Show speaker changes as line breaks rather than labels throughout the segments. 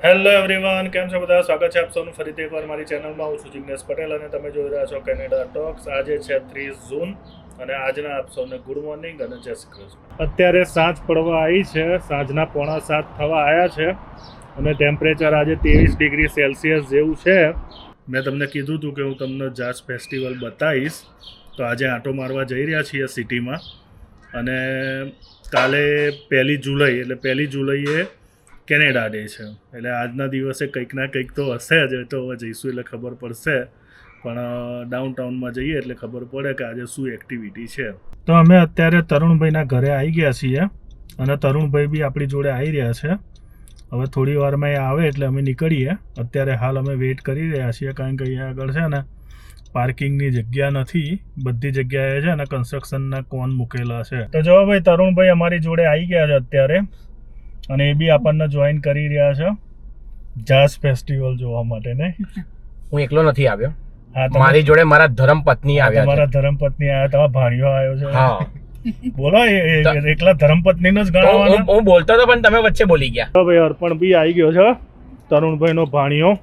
Hello everyone, કેમ છો બધા? સ્વાગત છે આપ સૌનું ફરીથી એકવાર મારી ચેનલમાં. હું છું જિગ્નેશ પટેલ અને તમે જોઈ રહ્યા છો કેનેડા ટોક્સ. આજે છે 30 જૂન અને આજના આપ સૌને ગુડ મોર્નિંગ અને જય શ્રી કૃષ્ણ. અત્યારે સાંજ પડવા આવી છે, સાંજના 6:45 થવા આવ્યા છે અને ટેમ્પરેચર આજે 23 ડિગ્રી સેલ્સિયસ જેવું છે. મેં તમને કીધું હતું કે હું તમને જાઝ ફેસ્ટિવલ બતાવીશ, તો આજે આંટો મારવા જઈ રહ્યા છીએ સિટીમાં. અને કાલે 1 જુલાઈ એટલે 1 જુલાઈએ કેનેડા ડે છે, એટલે આજના દિવસે કંઈક ના કંઈક તો હશે જ. તો હવે જઈશું એટલે ખબર પડશે, પણ ડાઉનટાઉનમાં જઈએ એટલે ખબર પડે કે આજે શું એક્ટિવિટી છે. તો અમે અત્યારે તરુણભાઈના ઘરે આવી ગયા છીએ અને તરુણભાઈ બી આપણી જોડે આવી રહ્યા છે. હવે થોડી વારમાં એ આવે એટલે અમે નીકળીએ. અત્યારે હાલ અમે વેઇટ કરી રહ્યા છીએ, કારણ કે અહીંયા આગળ છે ને પાર્કિંગની જગ્યા નથી, બધી જગ્યાએ છે ને કન્સ્ટ્રક્શનના કોન મૂકેલા છે. તો જો ભાઈ, તરુણભાઈ અમારી જોડે આવી ગયા છે અત્યારે અને એ બી આપણને જોઈન કરી રહ્યા છે જાઝ ફેસ્ટિવલ જોવા માટે. ને
હું એકલો નથી આવ્યો,
હા,
મારી જોડે મારા ધર્મપત્ની આવ્યા.
તમારા ધર્મપત્ની આવ્યા, તમારા ભાણિયો આવ્યો છે.
હા,
બોલો, એકલા ધર્મપત્નીનો જ ગણાવવાનો.
હું બોલતો હતો પણ તમે વચ્ચે બોલી ગયા.
તો ભાઈ અર્પણ બી આવી ગયો છે, તરુણભાઈનો ભાણિયો.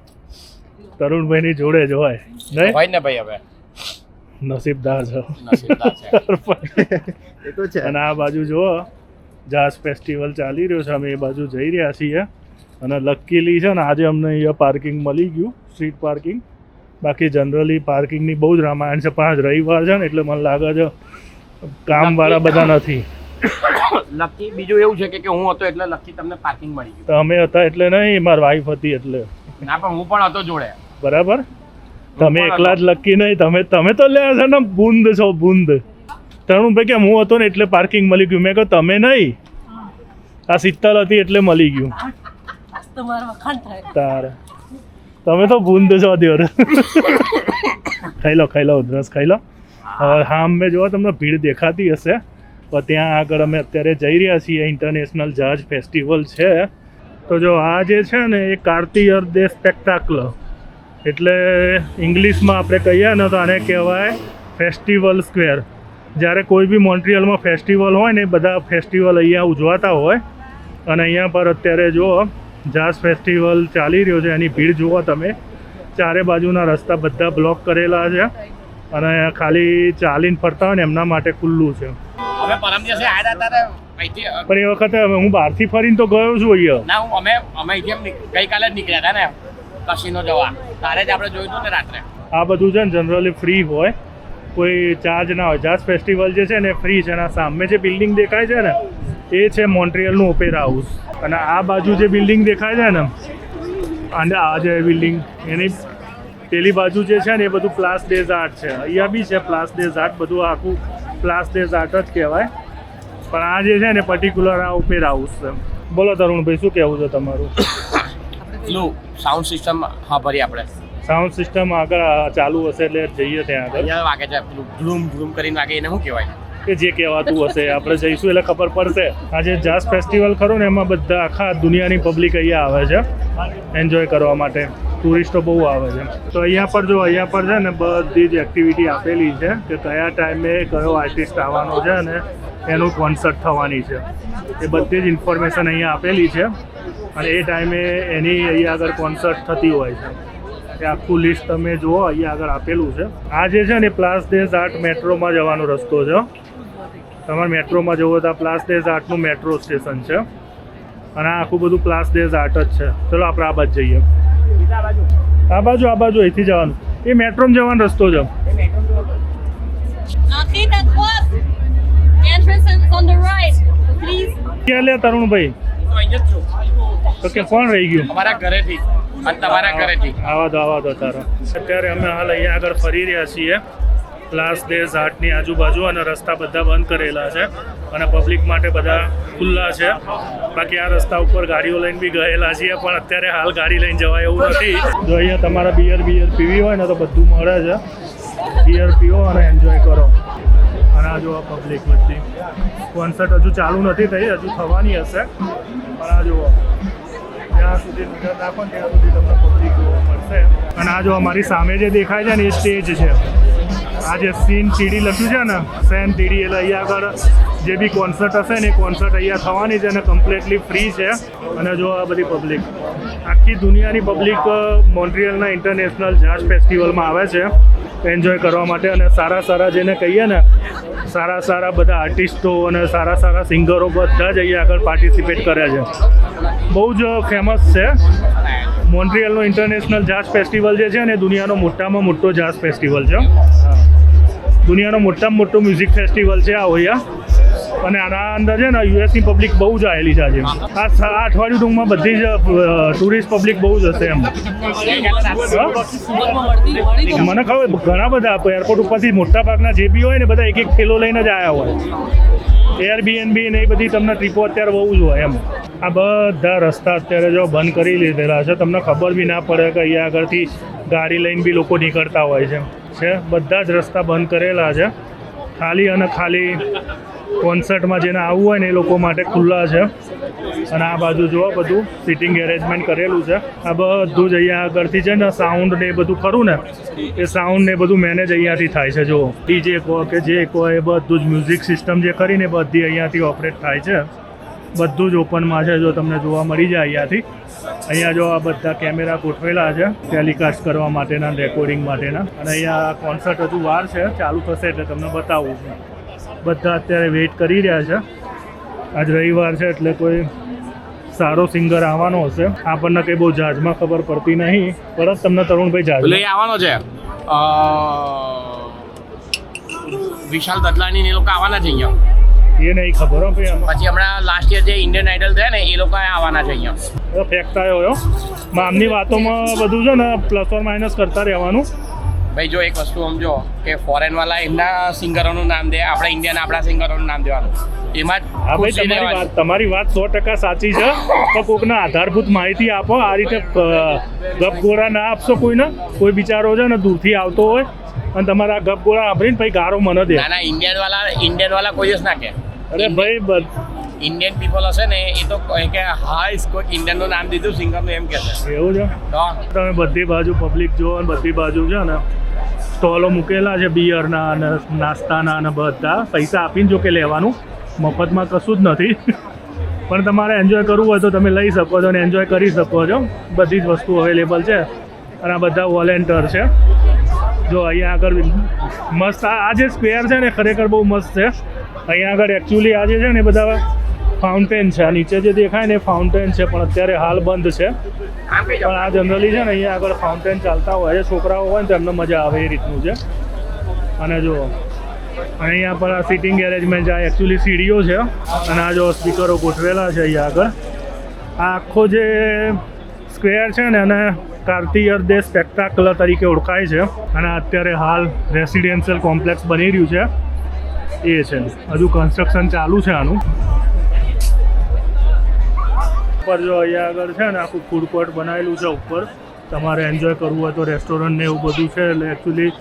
તરુણભાઈની જોડે જ હોય નહીં?
હોય ને ભાઈ, હવે
નસીબદાર છે.
નસીબદાર છે.
એ તો છે. અને આ બાજુ જુઓ, જાઝ ફેસ્ટિવલ ચાલી રહ્યો છે, અમે એ બાજુ જઈ રહ્યા છીએ. અને લકીલી છે ને આજે અમને અહીંયા પાર્કિંગ મળી ગયું, સ્ટ્રીટ પાર્કિંગ. બાકી જનરલી પાર્કિંગની બહુ જ રામાયણ છે, પણ આજ રવિવાર છે ને એટલે મને લાગે છે કામવાળા બધા નથી.
લકી બીજું એવું છે કે હું હતો એટલે લકી તમને પાર્કિંગ મળી ગયું.
તો અમે હતા એટલે નહીં, મારી વાઈફ હતી એટલે.
ના, પણ હું પણ હતો જોડે.
બરાબર, તમે એકલા જ લકી નહીં, તમે તો લે છે ને બુંદ છો, બુંદ. તરુણભાઈ કે હું હતો ને એટલે પાર્કિંગ મળી ગયું. મેં કહ્યું તમે નહીં, આ શીતલ હતી એટલે મળી ગયું. તારે તમે તો બુંદ છો દેવર. ખાઈ લો ઉધરસ ખાઈ લો. હવે હા, અમે જોવા તમને ભીડ દેખાતી હશે, પણ ત્યાં આગળ અમે અત્યારે જઈ રહ્યા છીએ. ઇન્ટરનેશનલ જાઝ ફેસ્ટિવલ છે. તો જો આ જે છે ને એ કાર્તિયર દે સ્પેક્ટાકલ, એટલે ઇંગ્લિશમાં આપણે કહીએ ને તો આને કહેવાય ફેસ્ટિવલ સ્ક્વેર. જ્યારે કોઈ બી મોન્ટ્રીયલમાં ફેસ્ટિવલ હોય ને, બધા ફેસ્ટિવલ અહીંયા ઉજવાતા હોય. અને અહીંયા પર અત્યારે જુઓ જાઝ ફેસ્ટિવલ ચાલી રહ્યો છે, એની ભીડ જુઓ તમે. ચારે બાજુના રસ્તા બધા બ્લોક કરેલા છે અને ખાલી ચાલીને ફરતા હોય ને એમના માટે ખુલ્લું છે.
હવે પરમ દિવસે આયા હતા
પણ એ વખતે હું બહારથી ફરીને તો ગયો છું અહીંયા.
ના, અમે ગઈકાલે જ નીકળ્યા હતા ને કસીનો જવા, તારે જ આપણે જોયું હતું ને રાત્રે.
આ બધું છે ને જનરલી ફ્રી હોય, કોઈ ચાર્જ ના હોય. જાઝ ફેસ્ટિવલ જે છે ને ફ્રી છે. અને સામે જે બિલ્ડિંગ દેખાય છે ને એ છે મોન્ટ્રીયલનું ઓપેરા હાઉસ. અને આ બાજુ જે બિલ્ડિંગ દેખાય છે ને, અને આ જે બિલ્ડિંગ એની પેલી બાજુ જે છે ને એ બધું પ્લાસ ડેઝ આર્ટ છે. અહીંયા બી છે પ્લાસ ડેઝ આર્ટ, બધું આખું પ્લાસ ડેઝ આર્ટ જ કહેવાય. પણ આ જે છે ને પર્ટિક્યુલર આ ઓપેરા હાઉસ છે. બોલો તરુણભાઈ, શું કહેવું છે તમારું?
સાઉન્ડ સિસ્ટમ હા ભરી આપણે
સાઉન્ડ સિસ્ટમ આગળ ચાલુ હશે એટલે જઈએ ત્યાં આગળ.
અહીંયા વાગે છે પેલું ધૂમ ધૂમ કરીને વાગે, એને શું કહેવાય
કે જે કહેવાતું હશે આપણે જઈશું એટલે ખબર પડશે. આજે જાઝ ફેસ્ટિવલ ખરું ને, એમાં બધા આખા દુનિયાની પબ્લિક અહીંયા આવે છે એન્જોય કરવા માટે. ટુરિસ્ટો બહુ આવે છે. તો અહીંયા પર જો, અહીંયા પર છે ને બધી જ એક્ટિવિટી આપેલી છે કે કયા ટાઈમે કયો આર્ટિસ્ટ આવવાનો છે અને એનું કોન્સર્ટ થવાની છે. એ બધી જ ઇન્ફોર્મેશન અહીંયા આપેલી છે અને એ ટાઈમે એની અહીંયા આગળ કોન્સર્ટ થતી હોય છે. એ આખું લિસ્ટ તમે જુઓ, અહીંયા આગળ આપેલું છે. આ જે છે ને પ્લાસ ડેઝ આર્ટ મેટ્રોમાં જવાનો રસ્તો છે. તમારે મેટ્રોમાં જવું તો આ પ્લાસ ડેઝ આર્ટનું મેટ્રો સ્ટેશન છે અને આ આખું બધું પ્લાસ ડેઝ આર્ટ જ છે. ચલો આપણે આ બાજુ જઈએ. આ બાજુ અહીંથી જવાનું, એ મેટ્રોમાં જવાનો રસ્તો છે. ક્યાં લે તરુણભાઈ? તો કે કોણ રહી ગયું?
અમારા ઘરેથી અને તમારા ઘરેથી.
આવા દો તારા. અત્યારે અમે હાલ અહીંયા આગળ ફરી રહ્યા છીએ પ્લાસ ડેઝ આર્ટની આજુબાજુ, અને રસ્તા બધા બંધ કરેલા છે અને પબ્લિક માટે બધા ખુલ્લા છે. બાકી આ રસ્તા ઉપર ગાડીઓ લઈને બી ગયેલા છીએ, પણ અત્યારે હાલ ગાડી લઈને જવાય એવું નથી. જો અહીંયા તમારા બિયર પીવી હોય ને તો બધું મળે છે. બિયર પીવો અને એન્જોય કરો. અને આ જો પબ્લિક બધી, કોન્સર્ટ હજુ ચાલુ નથી થઈ, હજુ થવાની હશે. પણ આ જુઓ, જ્યાં સુધી નજર નાખો ત્યાં સુધી તમને પબ્લિક જોવા મળશે. અને આ જો અમારી સામે જે દેખાય છે ને એ સ્ટેજ છે. આ જે સીન ટીડી લખ્યું છે ને, સેન ટીડી, એટલે અહીંયા આગળ જે બી કોન્સર્ટ હશે ને એ કોન્સર્ટ અહીંયા થવાની છે અને કમ્પ્લીટલી ફ્રી છે. અને જો આ બધી પબ્લિક આખી દુનિયાની પબ્લિક મોન્ટ્રિયલના ઇન્ટરનેશનલ જાઝ ફેસ્ટિવલમાં આવે છે એન્જોય કરવા માટે. અને સારા જેને કહીએ ને સારા બધા આર્ટિસ્ટો અને સારા સિંગરો બધા જ અહીંયા આગળ પાર્ટિસિપેટ કરે છે. બહુ જ ફેમસ છે મોન્ટ્રિયલનો ઇન્ટરનેશનલ જાઝ ફેસ્ટિવલ જે છે ને દુનિયાનો મોટામાં મોટો જાઝ ફેસ્ટિવલ છે. દુનિયાનો મોટામાં મોટો મ્યુઝિક ફેસ્ટિવલ છે આ હોયા. અને આના અંદર છે ને યુએસની પબ્લિક બહુ જ આવેલી છે આજે. આ અઠવાડિયું ટૂંકમાં બધી જ ટુરિસ્ટ પબ્લિક બહુ જ હશે એમ. મને ખબર ઘણા બધા એરપોર્ટ ઉપરથી મોટા ભાગના જે બી હોય ને બધા એક થેલો લઈને જ આવ્યા હોય. એરબીએનબી ને એ બધી તમને ટ્રીપો અત્યારે બહુ જ હોય એમ. આ બધા રસ્તા અત્યારે જો બંધ કરી લીધેલા છે. તમને ખબર બી ના પડે કે અહીંયા આગળથી ગાડી લઈને બી લોકો નીકળતા હોય છે. બધા જ રસ્તા બંધ કરેલા છે. ખાલી અને ખાલી કોન્સર્ટમાં જેને આવવું હોય ને એ લોકો માટે ખુલ્લા છે. અને આ બાજુ જુઓ બધું સિટિંગ એરેન્જમેન્ટ કરેલું છે. આ બધું જ અહીંયા આગળથી છે ને સાઉન્ડ ને એ બધું ખરું ને એ સાઉન્ડ ને બધું મેનેજ અહીંયાથી થાય છે. જુઓ ડીજે કહો કે જે કહો એ બધું જ મ્યુઝિક સિસ્ટમ જે કરીને બધી અહીંયાથી ઓપરેટ થાય છે. બધું જ ઓપનમાં છે. જો તમને જોવા મળી જાય અહીંયાથી. અહીંયા જો આ બધા કેમેરા ગોઠવેલા છે ટેલિકાસ્ટ કરવા માટેના રેકોર્ડિંગ માટેના. અને અહીંયા કોન્સર્ટ હજુ વાર છે, ચાલુ થશે એટલે તમને બતાવું. બધા અત્યારે વેઇટ કરી રહ્યા છે. આજ રવિવાર છે એટલે કોઈ સારો સિંગર આવવાનો હશે. આપણને કંઈ બહુ જાજમાં ખબર પડતી નહીં. પરત તમને તરુણભાઈ જાજ
આવવાનો છે. વિશાલ દદલાની એ લોકો આવવાના છે અહીંયા.
એ નહીં ખબર હો ભાઈ.
પછી હમણાં લાસ્ટ યર જે ઇન્ડિયન આઇડલ થયા ને એ લોકો આવવાના છે અહીંયા.
ફેંકતા આવ્યો આમની વાતોમાં બધું છે ને પ્લસ ઓર માઇનસ કરતા રહેવાનું.
ભાઈ જો એક વસ્તુ સમજો કે ફોરેન વાળા એમના સિંગરોનું નામ દે, આપણે ઇન્ડિયન આપણા સિંગરોનું નામ દેવાનું. એમાં જ
હા ભાઈ તમારી વાત 100% સાચી છે. તો કોઈકને આધારભૂત માહિતી આપો. આ રીતે ગપગોળા ના આપશો કોઈને. કોઈ બિચારો છે ને દૂરથી આવતો હોય અને તમારા ગપગોળા આપીને પછી ગારો મને દે.
ના ઇન્ડિયન વાળા કોઈ જ ના કે.
અરે ભાઈ
ઇન્ડિયન પીપલ હશે ને એ તો કહે કે હા કોઈ ઇન્ડિયનનું નામ દીધું સિંગરનું એમ કહેશે.
એવું છે. તમે બધી બાજુ પબ્લિક જો અને બધી બાજુ છે ને સ્ટોલો મૂકેલા છે બિયરના અને નાસ્તાના અને બધા પૈસા આપીને જો કે લેવાનું. મફતમાં કશું જ નથી. પણ તમારે એન્જોય કરવું હોય તો તમે લઈ શકો છો અને એન્જોય કરી શકો છો. બધી જ વસ્તુ અવેલેબલ છે. અને આ બધા વોલેન્ટિયર છે. જો અહીંયા આગળ મસ્ત આ જે સ્ક્વેર છે ને ખરેખર બહુ મસ્ત છે. અહીંયા આગળ એકચ્યુઅલી આ જે છે ને બધા ફાઉન્ટેન છે. આ નીચે જે દેખાય ને એ ફાઉન્ટેન છે પણ અત્યારે હાલ બંધ છે. પણ આ જનરલી છે ને અહીંયા આગળ ફાઉન્ટેન ચાલતા હોય છે. છોકરાઓ હોય ને તો એમને મજા આવે એ રીતનું છે. અને જો અહીંયા પર આ સિટિંગ એરેન્જમેન્ટ આ એકચ્યુઅલી સીડીઓ છે. અને આ જો સ્પીકરો ગોઠવેલા છે અહીંયા આગળ. આ આખો જે સ્ક્વેર છે ને અને કાર્તિયર દે સ્પેક્ટાકલર તરીકે ઓળખાય છે. અને અત્યારે હાલ રેસિડેન્શિયલ કોમ્પ્લેક્સ બની રહ્યું છે એ છે. હજુ કન્સ્ટ્રક્શન ચાલુ છે આનું. ઉપર જો અહીંયા આગળ છે ને આખું ફૂડ કોર્ટ બનાવેલું છે ઉપર. તમારે એન્જોય કરવું હોય તો રેસ્ટોરન્ટ ને એવું બધું છે. એટલે એકચ્યુઅલી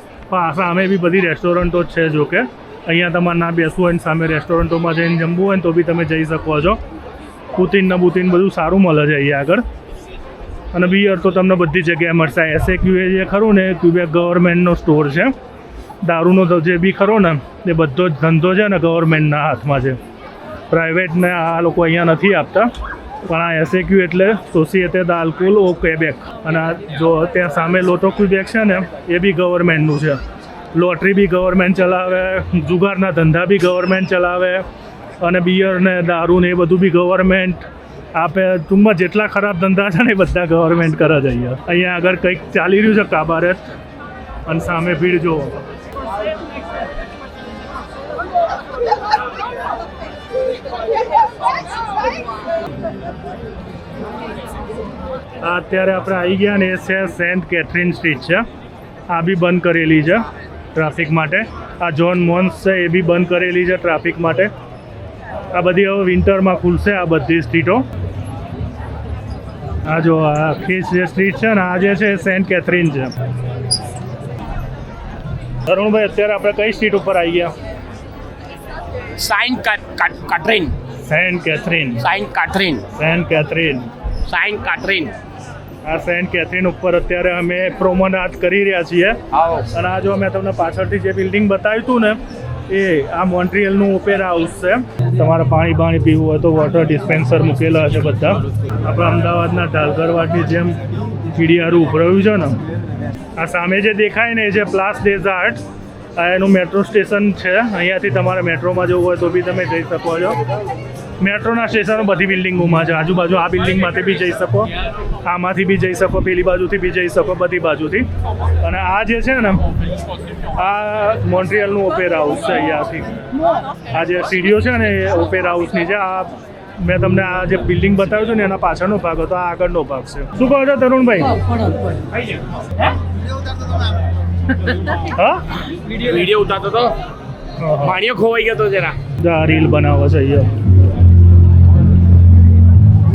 સામે બી બધી રેસ્ટોરન્ટો જ છે. જો કે અહીંયા તમારે ના બેસવું હોય ને સામે રેસ્ટોરન્ટોમાં જઈને જમવું હોય ને તો બી તમે જઈ શકો છો. બુતીન બધું સારું મળે છે અહીંયા આગળ. અને બિયર તો તમને બધી જગ્યાએ મળશે. SAQA જે ખરું ને ક્યુબેક ગવર્મેન્ટનો સ્ટોર છે. દારૂનો જે બી ખરો ને એ બધો જ ધંધો છે ને ગવર્મેન્ટના હાથમાં છે. પ્રાઇવેટને આ લોકો અહીંયા નથી આપતા. પણ આ SAQ એટલે સોસિએટેડ આલ્કોહોલ ઓ ક્વેબેક. અને આ જો ત્યાં સામે લોટો ક્યુબેક છે ને એ બી ગવર્મેન્ટનું છે. લોટરી બી ગવર્મેન્ટ ચલાવે, જુગારના ધંધા બી ગવર્મેન્ટ ચલાવે અને બિયર ને દારૂ ને એ બધું બી ગવર્મેન્ટ આપે. ટૂંકમાં જેટલા ખરાબ ધંધા છે ને એ બધા ગવર્મેન્ટ કરે છે અહીંયા. અહીંયા આગળ કંઈક ચાલી રહ્યું છે કાબારેત અને સામે ભીડ જુઓ. અત્યારે આપણે આવી ગયા ને એ છે સેન્ટ કેથરીન સ્ટ્રીટ છે. આ બી બંધ કરેલી છે ટ્રાફિક માટે. આ જ્હોન મોન્સ છે એ બી બંધ કરેલી છે ટ્રાફિક માટે. આ બધી હવે વિન્ટરમાં ખુલશે આ બધી સ્ટ્રીટો. આ જો આખી જે સ્ટ્રીટ છે ને આ જે છે સેન્ટ કેથરીન છે. અરુણભાઈ અત્યારે આપણે કઈ સ્ટ્રીટ ઉપર આવી ગયા?
Saint Catherine.
Saint Catherine. આ સેન્ટ કેથરીન ઉપર અત્યારે અમે પ્રોમેનાડ કરી રહ્યા છીએ. અને આ જો મેં તમને પાછળથી જે બિલ્ડિંગ બતાવ્યું હતું ને એ આ મોન્ટ્રીયલનું ઓપેરા હાઉસ છે. તમારે પાણી પીવું હોય તો વોટર ડિસ્પેન્સર મૂકેલા છે બધા. આપણા અમદાવાદના ઢાલગરવાડની જેમ કીડિયારું ઉભરાયું છે ને. આ સામે જે દેખાય ને એ જે પ્લાસ ડેઝાર્ટ, આ એનું મેટ્રો સ્ટેશન છે. અહીંયાથી તમારે મેટ્રોમાં જવું હોય તો બી તમે જઈ શકો છો. મેટ્રોના સ્ટેશનો બધી બિલ્ડિંગોમાં છે. આજુબાજુ આ બિલ્ડિંગમાંથી બી જઈ શકો, આમાંથી બી જઈ શકો, પેલી બાજુથી બી જઈ શકો, બધી બાજુથી. અને આ જે છે ને આ મોન્ટ્રીયલનું ઓપેરા હાઉસ છે. અહીંયાથી આ જે સીડીઓ છે ને એ ઓપેરા હાઉસની છે. આ મેં તમને આ જે બિલ્ડિંગ બતાવ્યું છે ને એના પાછળનો ભાગ હતો, આ આગળનો ભાગ છે. શું કહો છો તરુણભાઈ? હા,
વિડીયો ઉતારતો તો પાણીઓ ખોવાઈ ગયો તો જરા.
આ રીલ બનાવો છે અહીંયા.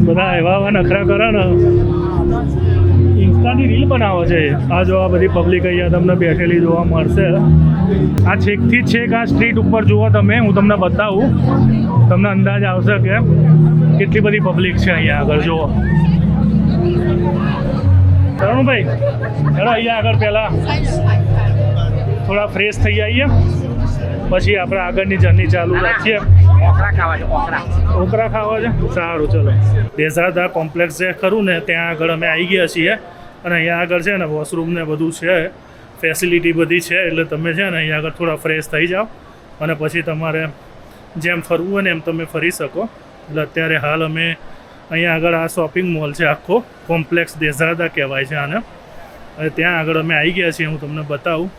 બધા એવા નખરા કરે ને, ઇન્સ્ટાની રીલ બનાવો છે. આ જો આ બધી પબ્લિક અહીંયા તમને બેઠેલી જોવા મળશે. આ છેકથી છેક આ સ્ટ્રીટ ઉપર જુઓ તમે, હું તમને બતાવું, તમને અંદાજ આવશે કે કેટલી બધી પબ્લિક છે અહીંયા આગળ. જુઓ તરુણભાઈ, હેલો અહીંયા આગળ પહેલાં થોડા ફ્રેશ થઈ આવીએ, પછી આપણે આગળની જર્ની ચાલુ રાખીએ. ઓકરા ખાવા છે? સારું, ચલો. દેસાદા કોમ્પ્લેક્સ જે ખરું ને ત્યાં આગળ અમે આવી ગયા છીએ. અને અહીંયા આગળ છે ને વોશરૂમ ને બધું છે, ફેસિલિટી બધી છે. એટલે તમે છે ને અહીંયા આગળ થોડા ફ્રેશ થઈ જાઓ અને પછી તમારે જેમ ફરવું હોય ને એમ તમે ફરી શકો. એટલે અત્યારે હાલ અમે અહીંયા આગળ આ શોપિંગ મોલ છે, આખો કોમ્પ્લેક્સ દેસાદા કહેવાય છે આને. અને ત્યાં આગળ અમે આવી ગયા છીએ, હું તમને બતાવું.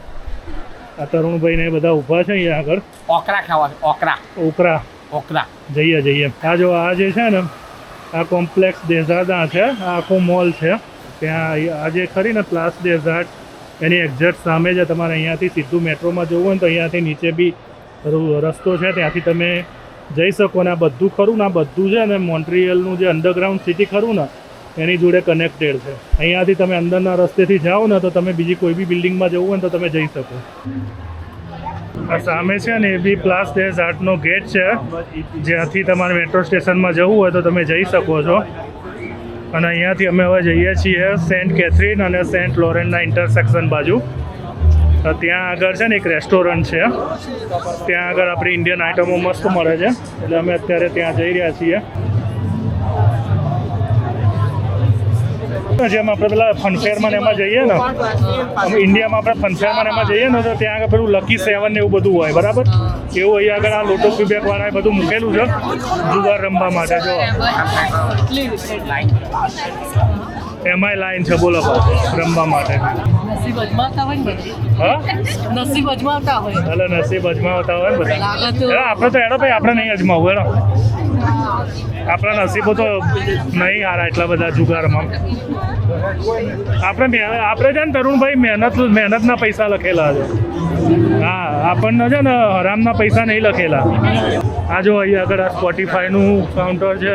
આ તરુણભાઈ ને બધા ઊભા છે અહીંયા આગળ.
ઓકરા ખાવા, ઓકરા
જઈએ. આ જો આ જે છે ને આ કોમ્પ્લેક્સ દેસાદા છે, આ આખો મોલ છે. ત્યાં આ જે ખરી ને પ્લાસ ડેઝાર્ટ એની એક્ઝેક્ટ સામે જ તમારે અહીંયાથી સીધું મેટ્રોમાં જવું હોય ને તો અહીંયાથી નીચે બી રસ્તો છે, ત્યાંથી તમે જઈ શકો. ને આ બધું ખરું ને, આ બધું છે ને મોન્ટ્રીયલનું જે અંડરગ્રાઉન્ડ સિટી ખરું ને એની જોડે કનેક્ટેડ છે. અહીંયાથી તમે અંદરના રસ્તેથી જાઓ ને તો તમે બીજી કોઈ બી બિલ્ડિંગમાં જવું હોય ને તો તમે જઈ શકો. આ સામે છે ને એ બી પ્લાસ ડેઝાર્ટનો ગેટ છે, જ્યાંથી તમારે મેટ્રો સ્ટેશનમાં જવું હોય તો તમે જઈ શકો છો. અને અહીંયાથી અમે હવે જઈએ છીએ સેન્ટ કેથરીન અને સેન્ટ લોરેન્ટના ઇન્ટરસેક્શન બાજુ. ત્યાં આગળ છે ને એક રેસ્ટોરન્ટ છે, ત્યાં આગળ આપણી ઇન્ડિયન આઇટમો મસ્ત મળે છે. એટલે અમે અત્યારે ત્યાં જઈ રહ્યા છીએ. જેમ આપણે પેલા ફનફેરમાં એમાં જઈએ ને, ઇન્ડિયામાં આપણે ફનફેરમાં એમાં જઈએ ને તો ત્યાં આગળ પેલું લકી 7 ને એવું બધું હોય, બરાબર? એવું અહીંયા આગળ આ લોટો ક્યુબેકવાળાએ બધું મૂકેલું છે જુગાર રમવા માટે. જો એમાંય લાઈન છે, બોલો રમવા માટે. હા, નસીબ અજમાવતા હોય ને બધા. આપણે તો એડો ભાઈ, આપણે નહીં અજમાવું એડો. આપણા નસીબો તો નહીં હારા એટલા બધા જુગારમાં. આપણે છે ને તરુણભાઈ મહેનતના પૈસા લખેલા છે. હા, આપણને છે ને હરામના પૈસા નહીં લખેલા. આ જો અહીંયા આગળ આ સ્પોટીફાઈનું કાઉન્ટર છે,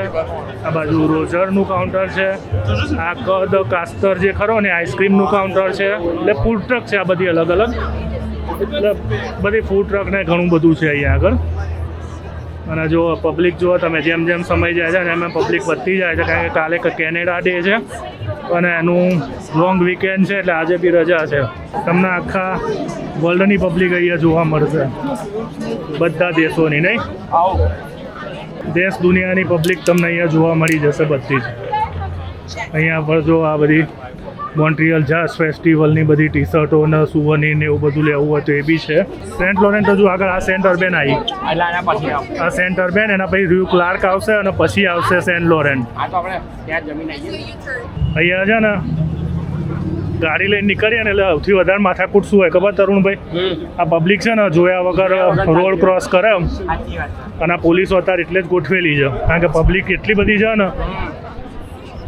આ બાજુ રોજરનું કાઉન્ટર છે, આ કદ કાસ્તર જે ખરો ને આઈસ્ક્રીમનું કાઉન્ટર છે. એટલે ફૂડ ટ્રક છે આ બધી અલગ અલગ. એટલે બધી ફૂડ ટ્રક ને ઘણું બધું છે અહીંયા આગળ. અને જો પબ્લિક જુઓ તમે, જેમ જેમ સમય જાય છે એમ એમ પબ્લિક વધતી જાય છે, કારણ કે કાલે કેનેડા ડે છે અને એનું લોંગ વીકેન્ડ છે. એટલે આજે બી રજા છે. તમને આખા વર્લ્ડની પબ્લિક અહીંયા જોવા મળશે, બધા દેશોની. નહીં, દેશ દુનિયાની પબ્લિક તમને અહીંયા જોવા મળી જશે બધી જ. અહીંયા પર જો આ બધી મોન્ટ્રીયલ જાઝ ફેસ્ટિવલની બધી ટી શર્ટો ને સુવર્ની ને એવું બધું લેવું હોય તો એ બી છે. સેન્ટ લોરેન્ટ હજુ આગળ આ સેન્ટ અર્બેન આવી, આ સેન્ટ અર્બેન, એના પછી ર્યુ ક્લાર્ક આવશે અને પછી આવશે સેન્ટ લોરેન્ટ. અહીંયા છે ને ગાડી લઈને નીકળીએ ને એટલે સૌથી વધારે માથાકૂટ શું હોય ખબર તરુણભાઈ? આ પબ્લિક છે ને જોયા વગર રોડ ક્રોસ કરે, અને પોલીસો અત્યારે એટલે જ ગોઠવેલી છે, કારણ કે પબ્લિક એટલી બધી છે ને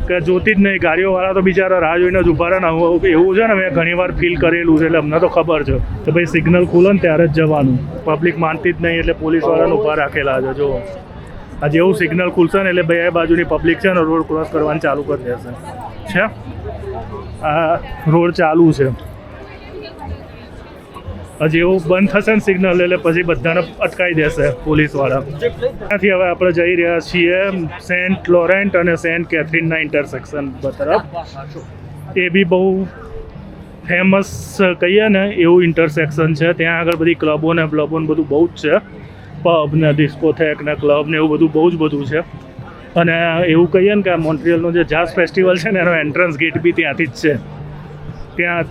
કે જોતી જ નહીં. ગાડીઓવાળા તો બિચારા રાહ જોઈને જ ઊભા રહે ને. એવું છે ને મેં ઘણી વાર ફીલ કરેલું છે, એટલે અમને તો ખબર છે કે ભાઈ સિગ્નલ ખુલે ને ત્યારે જ જવાનું. પબ્લિક માનતી જ નહીં એટલે પોલીસવાળાને ઊભા રાખેલા છે. જો આ જેવું સિગ્નલ ખુલશે ને એટલે બે બાજુની પબ્લિક છે ને રોડ ક્રોસ કરવાનું ચાલુ કરી દેશે. છે આ રોડ ચાલુ છે, હજી એવું બંધ થશે ને સિગ્નલ એટલે પછી બધાને અટકાવી દેશે પોલીસવાળા. ત્યાંથી હવે આપણે જઈ રહ્યા છીએ સેન્ટ લોરેન્ટ અને સેન્ટ કેથરીનના ઇન્ટરસેક્શન તરફ. એ બી બહુ ફેમસ કહીએ ને એવું ઇન્ટરસેક્શન છે. ત્યાં આગળ બધી ક્લબો ને બધું બહુ જ છે. પબ ને ડિસ્કોથેક ને ક્લબ ને એવું બધું બહુ જ છે. અને એવું કહીએ ને કે આ મોન્ટ્રિયલનો જે જાઝ ફેસ્ટિવલ છે ને એનો એન્ટ્રન્સ ગેટ બી ત્યાંથી જ છે.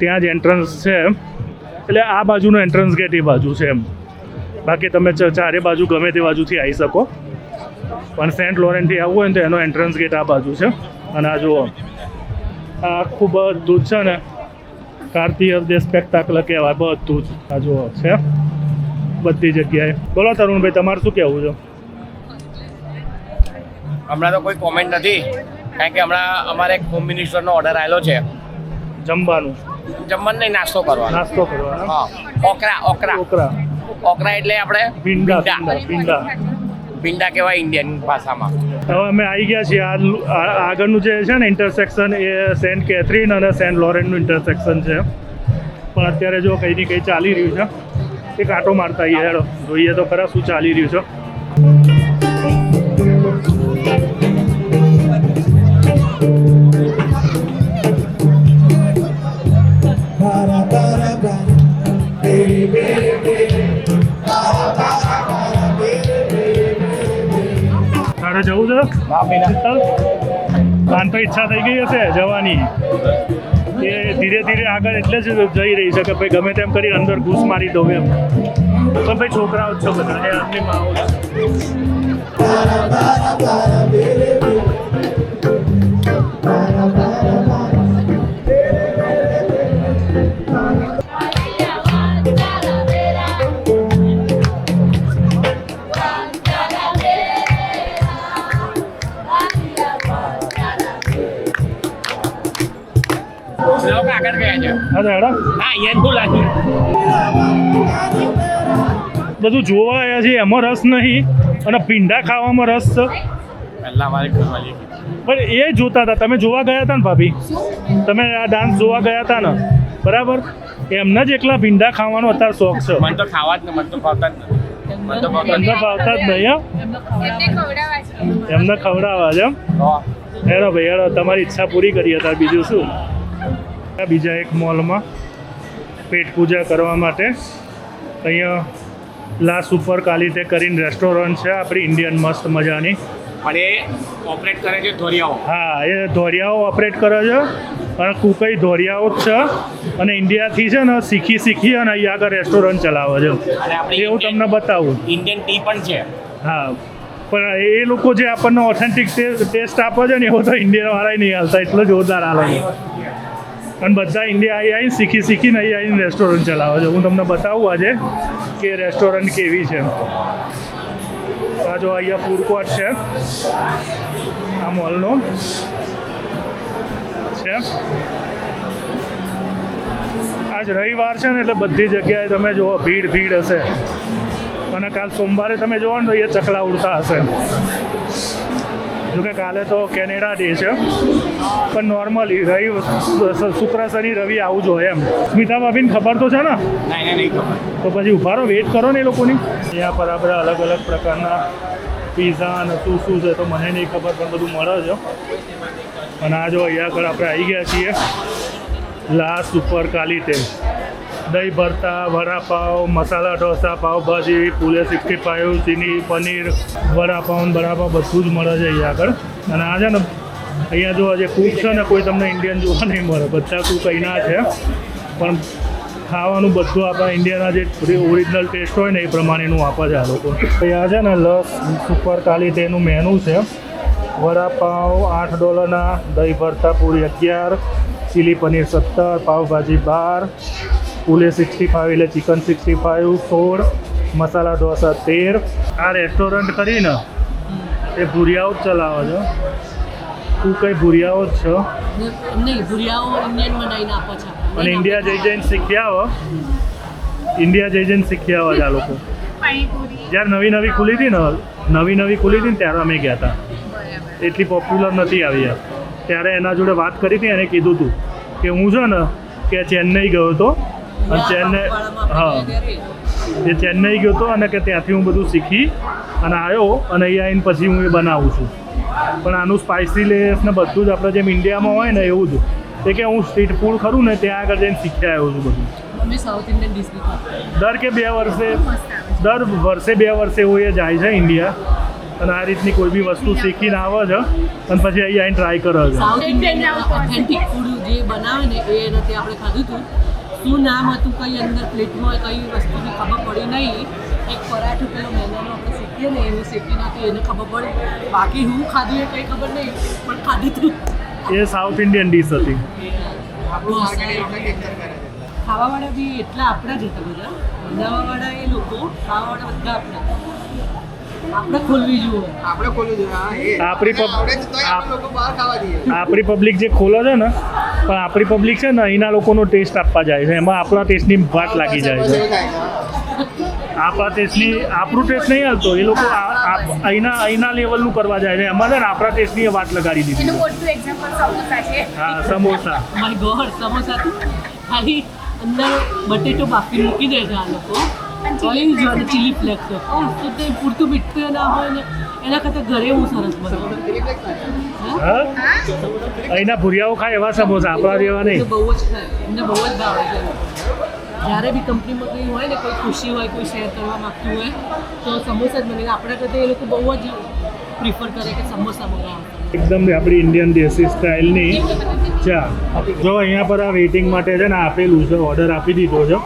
ત્યાં જ એન્ટ્રન્સ છે. એટલે આ બાજુનો એન્ટ્રન્સ ગેટ એ બાજુ છે એમ. બાકી તમે ચારે બાજુ ગમે તે બાજુથી આવી શકો, પણ સેન્ટ લોરેન્સથી આવવું હોય ને તો એનો એન્ટ્રન્સ ગેટ આ બાજુ છે. અને આ જુઓ, આ આખું બધું જ છે ને કાર્તિય દે સ્પેક્ટાકલ કહેવાય. બધું જ આ જુઓ છે બધી જગ્યાએ. બોલો તરુણભાઈ, તમારે શું કહેવું છે?
હમણાં તો કોઈ કોમેન્ટ નથી, કારણ કે હમણાં અમારે એક હોમ મિનિસ્ટરનો ઓર્ડર આવેલો છે
જમવાનું
નહીં, નાસ્તો કરવાનો.
નાસ્તો કરવાનો.
હા, ઓકરા એટલે આપણે ભીંડા કહેવાય ઇન્ડિયન ભાષામાં.
હવે અમે આવી ગયા છીએ. આગળનું જે છે ને ઇન્ટરસેક્શન એ સેન્ટ કેથરીન અને સેન્ટ લોરેન્સનું ઇન્ટરસેક્શન છે. પણ અત્યારે જો કંઈ ને કંઈ ચાલી રહ્યું છે. એક આંટો મારતા આવીએ, હેડો જોઈએ તો ખરા શું ચાલી રહ્યું છે. તારે જવું છે? આન તો ઈચ્છા થઈ ગઈ હશે જવાની. એ ધીરે ધીરે આગળ એટલે જ જઈ રહી છે કે ભાઈ ગમે તેમ કરી અંદર ઘૂસ મારી દઉં એમ. પણ ભાઈ છોકરાઓ જ છો બધા, આમની માઓ
આગળ ગયા છે.
બધું જોવા આવ્યા છે એમાં રસ નહીં, અને ભીંડા ખાવામાં રસ છે.
પહેલા અમારે ઘરવાળી
પણ એ જોતા હતા. તમે જોવા ગયા હતા ને ભાભી? તમે આ ડાન્સ જોવા ગયા હતા ને, બરાબર? એમના જ એકલા ભીંડા ખાવાનો અત્યારે શોખ છે.
મને તો ખાવા જ ને, મને તો ભાવતા જ નથી.
એમને ભાવતા જ નહીં. એમને ખવડાવવા છે એમ. હેરો ભાઈ, હેરો તમારી ઈચ્છા પૂરી કરી હતા. બીજું શું? બીજા એક મોલમાં પેટ પૂજા કરવા માટે અહીંયા લા સુપર કાલિતે કરીને રેસ્ટોરન્ટ છે આપણી ઇન્ડિયન મસ્ત મજાની.
અને એ ઓપરેટ કરે છે ધોરિયાઓ.
હા, એ ધોરિયાઓ ઓપરેટ કરે છે. અને કુકઈ ધોરિયાઓ જ છે. અને ઇન્ડિયાથી છે ને શીખી અને અહીંયા આગળ રેસ્ટોરન્ટ ચલાવે છે. એવું તમને બતાવું.
ઇન્ડિયન ટી પણ છે.
હા, પણ એ લોકો જે આપણને ઓથેન્ટિક ટેસ્ટ આપે છે ને એવો તો ઇન્ડિયનવાળા નહીં હાલતા. એટલો જોરદાર હાલે છે. અને બધા ઇન્ડિયા આવીને શીખીને અહીં આવીને રેસ્ટોરન્ટ ચલાવે છે. હું તમને બતાવું આજે કે રેસ્ટોરન્ટ કેવી છે. આ જો અહીંયા ફૂડ કોર્ટ છે આ મોલનો છે. આજ રવિવાર છે ને એટલે બધી જગ્યાએ તમે જુઓ ભીડ હશે. અને કાલ સોમવારે તમે જુઓ ને તો એ ચકલા ઉડતા હશે. જોકે કાલે તો કેનેડા ડે છે, પણ નોર્મલી શુક્ર શનિ રવિ આવું જોઈએ એમ. સ્મિતા ભાભીને ખબર તો છે ને?
નહીં ખબર.
તો પછી ઉભા રહો, વેઇટ કરો ને એ લોકોની. અહીંયા પર આપણે અલગ અલગ પ્રકારના પીઝા અને શું છે તો મને નહીં ખબર, પણ બધું મળે છે. અને આ જો અહીંયા આગળ આપણે આવી ગયા છીએ લા સુપર કાલિતે. દહીં ભરતા, વડાપાવ, મસાલા ઢોસા, પાવભાજી, પુલે 65, ચીની પનીર, વડાપાવ બધું જ મળે છે અહીંયા આગળ. અને આ છે ને અહીંયા જો જે કૂક છે ને કોઈ તમને ઇન્ડિયન જોવા નહીં મળે. બધા કૂક અહીંના છે, પણ ખાવાનું બધું આપણા ઇન્ડિયાના જે ઓરિજિનલ ટેસ્ટ હોય ને એ પ્રમાણેનું આપે છે આ લોકો. અહીંયા છે ને લસ સુપર કાલિતેનું મેનુ છે. વડાપાવ $8, દહીં ભરતા પૂરી 11, ચીલી પનીર 17, પાવભાજી 12, પુલે 65 એટલે ચિકન 65 16, મસાલા ઢોસા 13. આ રેસ્ટોરન્ટ કરીને એ ભૂરિયાઓ જ ચલાવે છે. તું કઈ ભૂરિયાઓ જ છો?
નહીં, ભૂરિયાઓ ઇન્ડિયન બનાવીને આપે છે.
અને ઇન્ડિયા જઈને શીખ્યા આવો. ઇન્ડિયા જઈને શીખ્યા આવો આ લોકો. જ્યારે નવી ખુલી હતી ને ત્યારે અમે ગયા હતા. એટલી પોપ્યુલર નથી આવી. ત્યારે એના જોડે વાત કરી હતી. એને કીધું હતું કે હું છે ને કે ચેન્નઈ ગયો હતો, અને ચેન્નઈ ગયો હતો અને કે ત્યાંથી હું બધું શીખી અને આવ્યો, અને અહીંયા આવીને પછી હું એ બનાવું છું. પણ આનું સ્પાઇસીનેસ ને બધું જ આપણે જેમ ઇન્ડિયામાં હોય ને એવું જ. એ કે હું સ્ટ્રીટ ફૂડ ખરું ને ત્યાં આગળ જઈને શીખી આવ્યો છું બધું.
અમે સાઉથ ઇન્ડિયન ડિશ બી ખાતા.
દર વર્ષે 2 વર્ષે એવું એ જાય છે ઇન્ડિયા અને આ રીતની કોઈ બી વસ્તુ શીખીને આવે છે અને પછી અહીં આવીને ટ્રાય કરે છે.
સાઉથ ઇન્ડિયન ઓથેન્ટિક ફૂડ જે બનાવે ને એ નથી આપણે ખાધું હતું. શું નામ હતું, કઈ અંદર પ્લેટમાં કઈ વસ્તુની ખબર પડી નહીં. એક પરાઠું પેલો મેંદાનો આપણે શીખીએ ને એવું શીખી નાખ્યું એને ખબર પડી. બાકી હું ખાધું એ કંઈ ખબર નહીં પણ ખાધું હતું.
એ સાઉથ ઇન્ડિયન ડિશ હતી.
ખાવાવાળા બી એટલા આપણા જ હતા બધા. બનાવવાવાળા એ લોકો, ખાવાવાળા બધા આપણા. આપણે ખોલવી જોઈએ.
આપણી પબ્લિક જે ખોલે છે ને, પણ આપણી પબ્લિક છે ને અહીંના લોકોનો ટેસ્ટ આપવા જાય છે, એમાં આપણા ટેસ્ટની વાત લાગી જાય છે. આપણા ટેસ્ટની આપણું ટેસ્ટ નહીં હાલતો, એ લોકો અહીંના લેવલનું કરવા જાય છે, એમાં છે ને આપણા ટેસ્ટની વાત લગાડી દીધી.
એનું મોટું એક્ઝામ્પલ સમોસા છે.
હા, સમોસા.
માય ગોડ, સમોસા તો ખાલી અંદર બટેટો બાફી મૂકી દે છે આ લોકો. કઈ જ ચીલી ફ્લેક્સ તો તે પૂરતું મીઠું ના હોય ને એના કરતાં ઘરે હું સરસ બનાવું.
હા, અહીંના ભૂરિયાઓ ખાય એવા સમોસા, આપણા જેવા નહીં.
બહુ જ ખાય, એમને બહુ જ ભાવે છે. જ્યારે બી કંપનીમાં કંઈ હોય ને, કોઈ ખુશી હોય, કોઈ શેર કરવા માગતું હોય તો સમોસા જ બને. આપણા કરતાં એ લોકો બહુ જ પ્રિફર કરે કે સમોસા મંગાવે.
એકદમ આપણી ઇન્ડિયન દેશી સ્ટાઇલની ચા. જો અહીંયા પર આ વેઇટિંગ માટે છે ને આપેલું છે, ઓર્ડર આપી દીધો છે.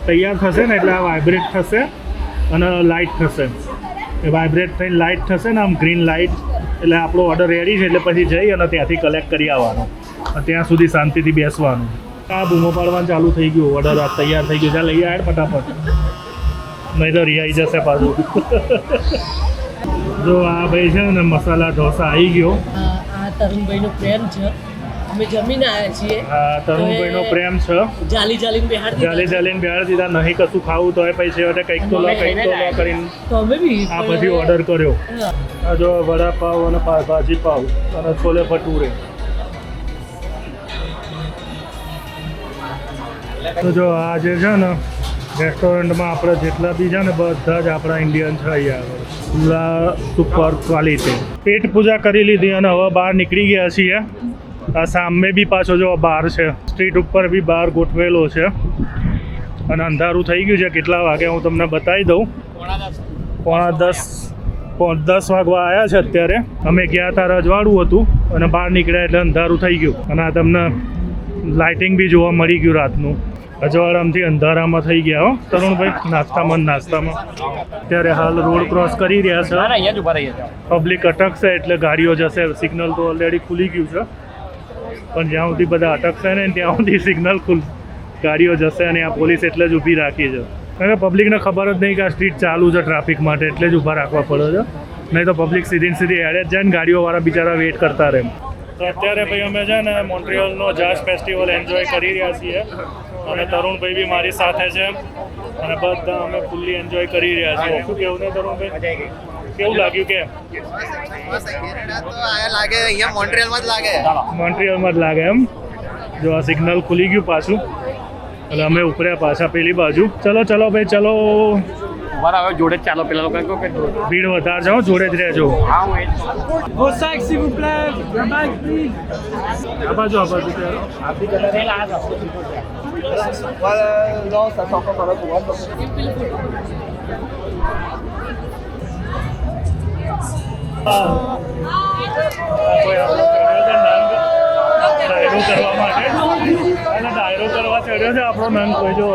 તૈયાર થશે ને એટલે આ વાઇબ્રેટ થશે અને લાઇટ થશે. એ વાઇબ્રેટ થઈને લાઇટ થશે ને આમ ગ્રીન લાઇટ, એટલે આપણો ઓર્ડર રેડી છે. એટલે પછી જઈ અને ત્યાંથી કલેક્ટ કરી આવવાનો, ત્યાં સુધી શાંતિથી બેસવાનું. આ બૂમો પાડવાનું ચાલુ થઈ ગયું, ઓર્ડર આ તૈયાર થઈ ગયું. ત્યાં લઈ આડ ફટાફટ, નહીં તો રિયાઈ જશે પાછું. જો આ ભાઈ છે ને મસાલા ઢોસા આવી ગયો.
આ તરુણભાઈનો પ્રેમ છે. અમે જમીને આવ્યા છીએ.
હા, તરુણભાઈનો પ્રેમ છે.
જાલીને
જાલીને બેહાડી દીધા. નહીં કશું ખાવું તો પછી છેવટે કંઈક તો લો કરીને
તો અમે બી
આ પછી ઓર્ડર કર્યો. આ જો વડાપાવ અને ભાજી પાવ અને છોલે ભટુરે. તો જો આ જે છે ને રેસ્ટોરન્ટમાં આપણે જેટલા બી છે ને બધા જ આપણા ઇન્ડિયન છે અહીંયા આગળ. Super quality. પેટ પૂજા કરી લીધી અને હવે બહાર નીકળી ગયા છીએ. આ સામે બી પાછો જો બાર છે, સ્ટ્રીટ ઉપર બી બાર ગોઠવેલો છે અને અંધારું થઈ ગયું છે. કેટલા વાગે હું તમને બતાવી દઉં. 10 વાગવા આવ્યા છે અત્યારે. અમે ગયા હતા, રજવાડું હતું અને બહાર નીકળ્યા એટલે અંધારું થઈ ગયું. અને આ તમને લાઇટિંગ બી જોવા મળી ગયું રાતનું. અજવાળામથી અંધારામાં થઈ ગયા હો તરુણભાઈ. નાસ્તામાં અત્યારે હાલ રોડ ક્રોસ કરી રહ્યા છે. પબ્લિક અટકશે એટલે ગાડીઓ જશે. સિગ્નલ તો ઓલરેડી ખુલી ગયું છે, પણ જ્યાં સુધી બધા અટકશે ને ત્યાં સુધી સિગ્નલ ગાડીઓ જશે. અને આ પોલીસ એટલે જ ઊભી રાખી છે, કારણ કે પબ્લિકને ખબર જ નહીં કે આ સ્ટ્રીટ ચાલુ છે ટ્રાફિક માટે, એટલે જ ઊભા રાખવા પડે છે. નહીં તો પબ્લિક સીધી એડે જ જાય ને ગાડીઓવાળા બિચારા વેઇટ કરતા રહે. તો અત્યારે ભાઈ અમે છે ને મોન્ટ્રીયલનો જાઝ ફેસ્ટિવલ એન્જોય કરી રહ્યા છીએ અને તરુણભાઈ બી મારી સાથે છે અને બધા અમે ફૂલ્લી એન્જોય કરી રહ્યા છીએ. શું કેવું ને તરુણભાઈ, કેવું લાગ્યું? કે મોન્ટ્રીયલમાં જ લાગે એમ. જો આ સિગ્નલ ખુલી ગયું પાછું એટલે અમે ઉપર્યા પાછા પેલી બાજુ. ચલો ભાઈ ચલો,
બરાબર જોડે જ ચાલો. પેલા લોકો
ભીડ વધારે જાઓ, જોડે જ રહેજો. આ બાજુ ડાયરો કરવા ચડ્યો છે આપણો નંગ. કોઈ જો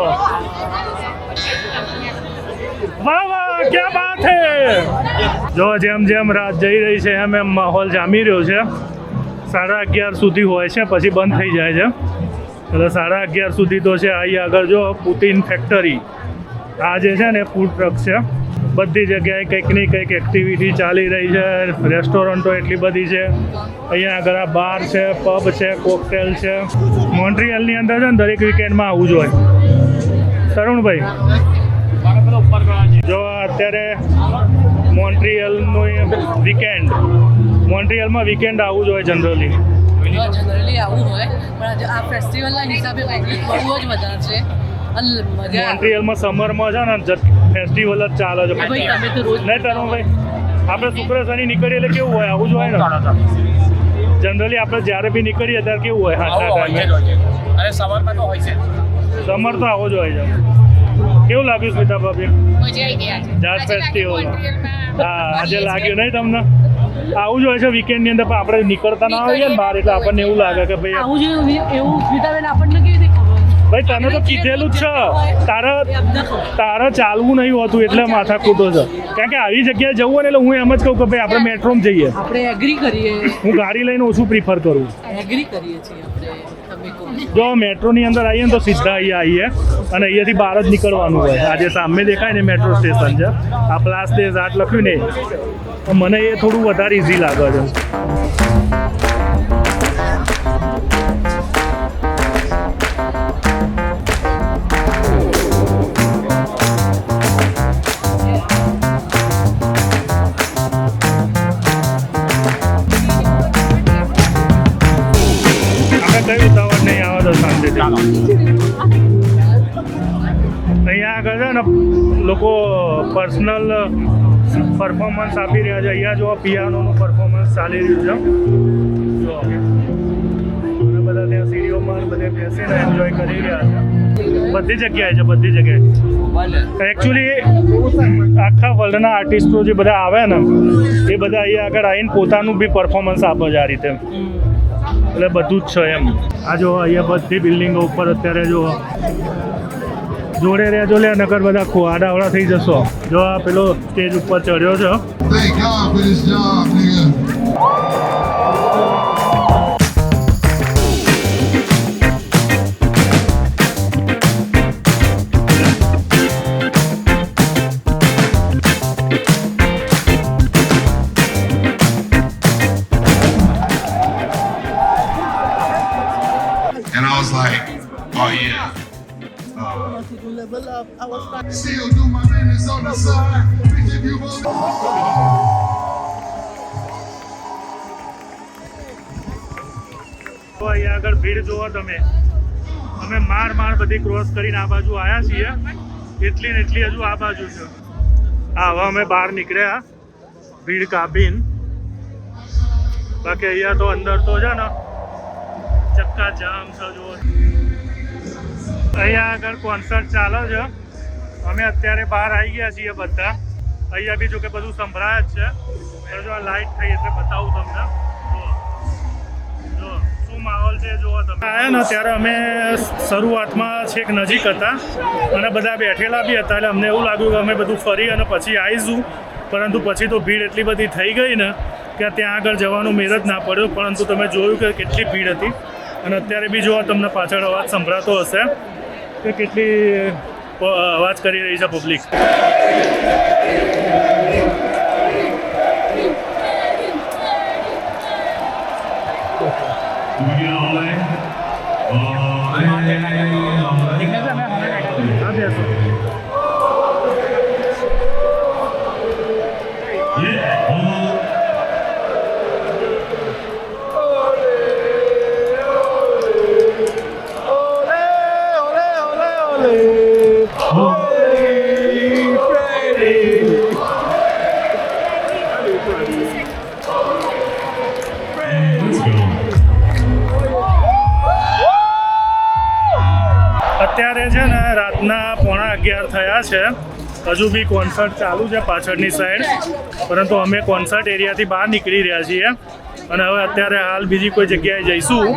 વાહ વાહ, ક્યા બાત હે. જો જેમ જેમ રાત જઈ રહી છે એમ માહોલ જામી રહ્યો છે. 11:30 સુધી હોય છે, પછી બંધ થઈ જાય છે. એટલે 11:30 સુધી તો છે. અહીં આગળ જો પુતિન ફેક્ટરી, આ જે છે ને ફૂડ ટ્રક છે. બધી જગ્યાએ કંઈક ની કંઈક એક્ટિવિટી ચાલી રહી છે. રેસ્ટોરન્ટો એટલી બધી છે. અહીંયા આગળ આ બાર છે, પબ છે, કોકટેલ છે. મોન્ટ્રીયલની અંદર છે ને દરેક વીકેન્ડમાં આવવું જોઈએ. તરુણભાઈ જો અત્યારે મોન્ટ્રીયલમાં વીકેન્ડ આવવું જોઈએ જનરલી
આવું હોય, પણ આ ફેસ્ટિવલના હિસાબે પબ્લિક બહુ જ વધારે છે.
મોન્ટ્રીયલમાં સમરમાં છે ને ફેસ્ટિવલ જ ચાલે છે. નહીં તરુણભાઈ, આપણે શુક્ર શનિ નીકળીએ એટલે કેવું હોય, આવું જ હોય ને. જનરલી આપણે જ્યારે બી નીકળીએ ત્યારે કેવું હોય
આવો
હાથના
હોય છે
ટાઈમે
જ હોય છે. અને સવારમાં તો હોય છે જ.
સમર તો આવો જ હોય છે. કેવું લાગ્યું સ્મિતા ભાભી
મજા આવી ગઈ આજે.
જાઝ
આજે
ફેસ્ટિવલ
મોન્ટ્રીયલમાં
હા આજે
મળીએ
લાગ્યું
છીએ.
નહીં તમને આવું જ હોય છે વીકેન્ડની અંદર પણ આપણે નીકળતા ના હોઈએ ને બહાર એટલે આપણને એવું લાગે કે ભાઈ
આવું જેવું એવું સ્મિતાબેન આપણને કેવી રીતે ખબર
ભાઈ તને તો કીધેલું જ છે તારે
એ અમને ખબર
તારે ચાલવું નહીં હોતું એટલે માથા ખૂટો છે કારણ કે આવી જગ્યાએ જવું હોય ને એટલે હું એમ જ કહું કે ભાઈ આપણે મેટ્રોમાં જઈએ
આપણે એગ્રી કરીએ
હું ગાડી લઈને ઓછું પ્રિફર કરું
એગ્રી કરીએ છીએ આપણે તમે કહો
જો મેટ્રોની અંદર આવીએ ને તો સીધા અહીંયા આવીએ અને અહીંયાથી બહાર જ નીકળવાનું હોય આજે સામે દેખાય ને મેટ્રો સ્ટેશન છે આ પ્લાસ ડેઝ આર્ટ લખ્યું ને તો મને એ થોડું વધારે ઇઝી લાગે છે આપણે કઈ ઉતાવળ નહીં આવે તો શાંતિથી અહીંયા આગળ છે ને લોકો પર્સનલ પરફોર્મન્સ આપી રહ્યા છે અહીંયા જો પિયાનોનું પરફોર્મન્સ ચાલી રહ્યું છે જો અને બધા ત્યાં સીડીઓમાં બધે બેસીને એન્જોય કરી રહ્યા છે બધી જગ્યાએ છે બધી જગ્યાએ એકચ્યુઅલી આખા વર્લ્ડના આર્ટિસ્ટો જે બધા આવે ને એ બધા અહીંયા આગળ આવીને પોતાનું બી પરફોર્મન્સ આપે છે આ રીતે એટલે બધું જ છે એમ આ જો અહીંયા બધી બિલ્ડિંગો ઉપર અત્યારે જો જોડે રહેજો લે નકર બધા આડાવડા થઈ જશો જો આ પેલો સ્ટેજ ઉપર ચડ્યો છે
Thank God for this job, nigga. And I was like, oh yeah. Still do my business on the side. Bitch, if you want
તો અહીંયા આગળ ભીડ જોવો તમે અમે માર બધી ક્રોસ કરીને આ બાજુ આવ્યા છીએ એટલી ને એટલી હજુ આ બાજુ છે હવે અમે બહાર નીકળ્યા ભીડ કાપીને બાકી અહીંયા તો અંદર તો છે ને ચક્કા જામ છે જો અહીંયા આગળ કોન્સર્ટ ચાલે છે અમે અત્યારે બહાર આવી ગયા છીએ બધા અહીંયા બી જો કે બધું સંભળાય જ છે પણ જો આ લાઇટ થઈ એટલે બતાવું તમને જો શું માહોલ છે જુઓ તમે આવ્યા ને ત્યારે અમે શરૂઆતમાં છેક નજીક હતા અને બધા બેઠેલા બી હતા એટલે અમને એવું લાગ્યું કે અમે બધું ફરી અને પછી આવીશું પરંતુ પછી તો ભીડ એટલી બધી થઈ ગઈ ને કે ત્યાં આગળ જવાનો મેળ જ ના પડ્યો પરંતુ તમે જોયું કે કેટલી ભીડ હતી અને અત્યારે બી જો તમને પાછળ અવાજ સંભળાતો હશે કે કેટલી અવાજ કરી રહી છે પબ્લિક અત્યારે છે ને રાતના 11:30 થયા છે હજુ બી કોન્સર્ટ ચાલુ છે પાછળની સાઈડ પરંતુ અમે કોન્સર્ટ એરિયાથી બહાર નીકળી રહ્યા છીએ અને હવે અત્યારે હાલ બીજી કોઈ જગ્યાએ જઈશું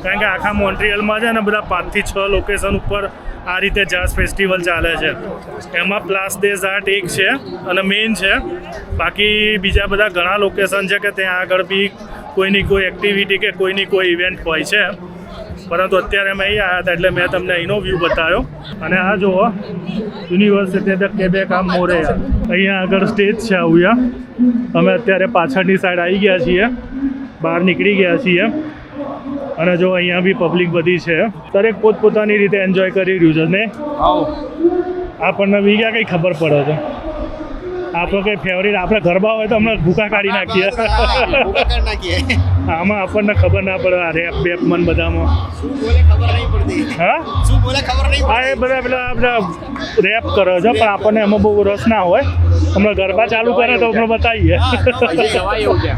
કારણ કે આખા મોન્ટ્રીયલમાં છે ને બધા 5 થી 6 લોકેશન ઉપર આ રીતે જાઝ ફેસ્ટિવલ ચાલે છે એમાં પ્લાસ ડેઝ આર્ટ એક છે અને મેઇન છે બાકી બીજા બધા ઘણા લોકેશન છે કે ત્યાં આગળ બી કોઈની કોઈ એક્ટિવિટી કે કોઈની કોઈ ઇવેન્ટ હોય છે પરંતુ અત્યારે અમે અહીં આવ્યા હતા એટલે મેં તમને અહીંનો વ્યૂ બતાવ્યો અને આ જુઓ યુનિવર્સિટી ધ કેબેક આ મોરેયા અહીંયા આગળ સ્ટેજ છે આવું અમે અત્યારે પાછળની સાઈડ આવી ગયા છીએ બહાર નીકળી ગયા છીએ અને જો અહીંયા બી પબ્લિક બધી છે દરેક પોતપોતાની રીતે એન્જોય કરી રહ્યું છે ને આપણને બી ક્યાં કંઈ ખબર પડે છે આપણો કંઈ ફેવરિટ આપણે ગરબા હોય તો હમણાં ભૂકા કાઢી નાખીએ આમાં આપણને ખબર ના પડે આ રેપ બેપ મન બધામાં
શું બોલે ખબર નહીં પડતી
હા
શું બોલે ખબર નહીં
હા એ બધા બધા રેપ કરે છે પણ આપણને એમાં બહુ રસ ના હોય હમણાં ગરબા ચાલુ કરે તો આપણે બતાવીએ
પડતી જવાય એવું છે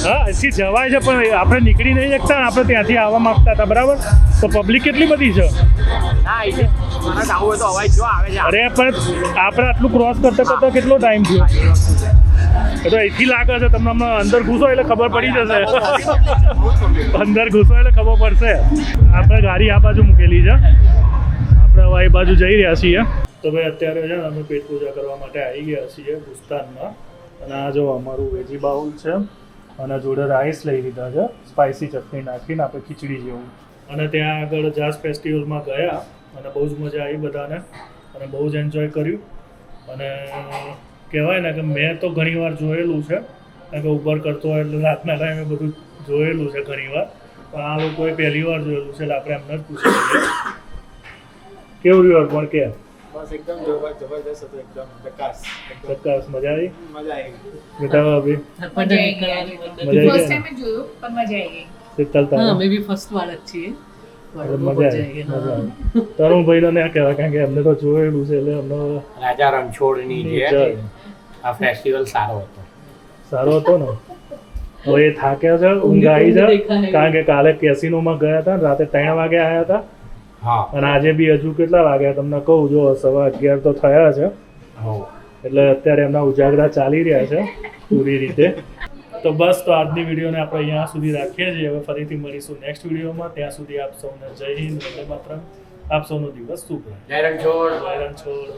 હા અહીંથી જવાય છે પણ આપણે નીકળી નહીં શકતા ને આપણે ત્યાંથી આવવા માંગતા હતા બરાબર તો પબ્લિક કેટલી બધી છે
ના એટલે મને આવું હોય તો અવાજ જો આવે છે
અરે પણ આપણે આટલું ક્રોસ કરતા કરતા કેટલો ટાઈમ થયો એ તો અહીંથી લાગે છે તમને હમણાં અંદર ઘૂસો એટલે ખબર પડી જશે અંદર ઘૂસો એટલે ખબર પડશે આપણે ગાડી આ બાજુ મૂકેલી છે આપણે હવે એ બાજુ જઈ રહ્યા છીએ તો ભાઈ અત્યારે છે ને અમે પેટ પૂજા કરવા માટે આવી ગયા છીએ ગુસ્તાનમાં અને આ જો અમારું વેજી બાઉલ છે અને જોડે રાઈસ લઈ લીધા છે સ્પાઇસી ચટણી નાખીને આપણે ખીચડી જેવું અને ત્યાં આગળ જાઝ ફેસ્ટિવલમાં ગયા અને બહુ જ મજા આવી બધાને અને બહુ જ એન્જોય કર્યું અને કહેવાય ને કે મેં તો ઘણીવાર જોયેલું છે કારણ કે ઉબર કરતો હોય એટલે રાતના ટાઈમે બધું જોયેલું છે ઘણીવાર પણ આ લોકોએ પહેલી વાર જોયેલું છે એટલે આપણે એમને જ પૂછી લઈએ કેવું રહ્યું પણ કે
બસ એકદમ જબરદસ્ત હતું એકદમ
ચોક્કસ મજા આવી
મજા આવી
બેટા ભાભી
આપણને નીકળવાની મદદ.
મજા
ફર્સ્ટ
આવી
ટાઈમ જ જોયું પણ મજા આવી ગઈ
શીતલ
હા
તારા
અમે બી ફર્સ્ટ વાર જ છીએ
મજા આવી મજા આવી તરુણભાઈને ના કહેવાય કારણ કે એમને તો જોયેલું છે એટલે અમને
રાજા રણછોડની
જય.
આ ફેસ્ટિવલ સારો હતો
સારો હતો ને હવે એ થાક્યા છે ઊંઘ આવી છે કારણ કે કાલે કેસિનોમાં ગયા હતા ને રાતે 3 વાગે આવ્યા હતા
હા
અને આજે બી હજુ કેટલા વાગ્યા તમને કહું જો 11:15 તો થયા છે
હો
એટલે અત્યારે એમના ઉજાગરા ચાલી રહ્યા છે પૂરી રીતે તો બસ તો આજની વિડીયોને આપણે અહીંયા સુધી રાખીએ છીએ હવે ફરીથી મળીશું નેક્સ્ટ વિડીયોમાં ત્યાં સુધી આપ સૌને જય હિન્દ વંદે માતરમ આપ સૌનો દિવસ શુભ રહે
જય રણછોડ
જય રણછોડ